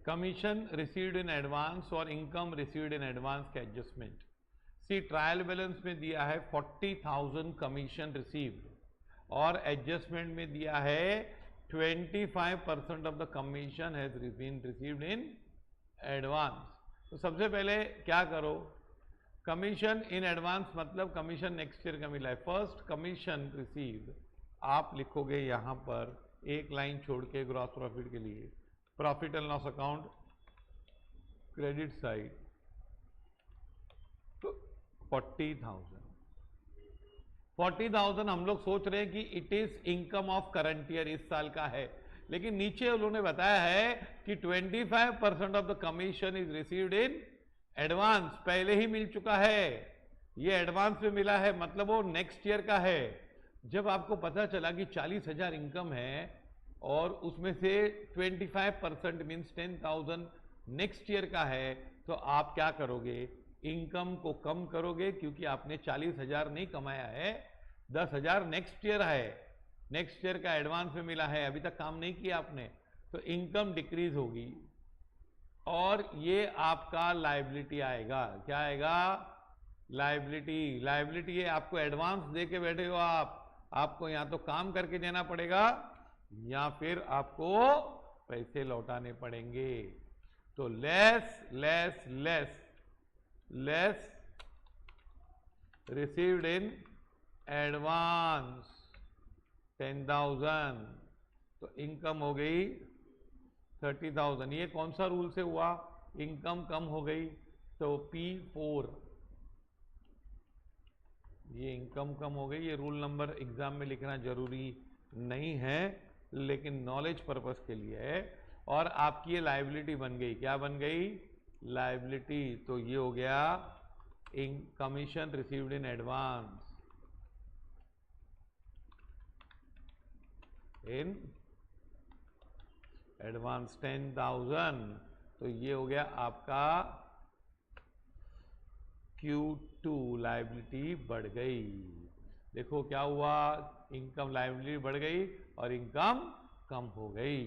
Commission received in advance और income received in advance का adjustment. सी trial balance में दिया है 40,000 कमीशन रिसीव्ड और एडजस्टमेंट में दिया है 25% of the commission has been received in advance. तो सबसे पहले क्या करो, कमीशन इन एडवांस मतलब कमीशन नेक्स्ट ईयर का मिला है। फर्स्ट कमीशन रिसीव्ड आप लिखोगे यहां पर एक लाइन छोड़ के ग्रॉस प्रॉफिट के लिए, profit and loss account credit side, तो 40,000 हम लोग सोच रहे हैं कि it is income of current year, इस साल का है, लेकिन नीचे उन्होंने बताया है कि 25% of the commission is received in advance, पहले ही मिल चुका है, ये एडवांस में मिला है, मतलब वो नेक्स्ट ईयर का है। जब आपको पता चला कि 40,000 इनकम है और उसमें से 25% मीन्स 10,000 नेक्स्ट ईयर का है, तो आप क्या करोगे, इनकम को कम करोगे, क्योंकि आपने 40,000 नहीं कमाया है, 10,000 नेक्स्ट ईयर है, नेक्स्ट ईयर का एडवांस में मिला है, अभी तक काम नहीं किया आपने, तो इनकम डिक्रीज होगी और ये आपका लायबिलिटी आएगा। क्या आएगा, लायबिलिटी। लायबिलिटी ये आपको एडवांस दे के बैठे हो आपको या तो काम करके देना पड़ेगा या फिर आपको पैसे लौटाने पड़ेंगे। तो less less less less received in advance 10,000, तो इनकम हो गई 30,000। ये कौन सा रूल से हुआ, इनकम कम हो गई, तो P4, ये इनकम कम हो गई। ये रूल नंबर एग्जाम में लिखना जरूरी नहीं है, लेकिन नॉलेज पर्पस के लिए है। और आपकी ये लायबिलिटी बन गई, क्या बन गई, लायबिलिटी। तो ये हो गया in commission received in advance in advance 10,000, तो ये हो गया आपका Q2, लायबिलिटी बढ़ गई। देखो क्या हुआ, इनकम लायबिलिटी बढ़ गई और इनकम कम हो गई।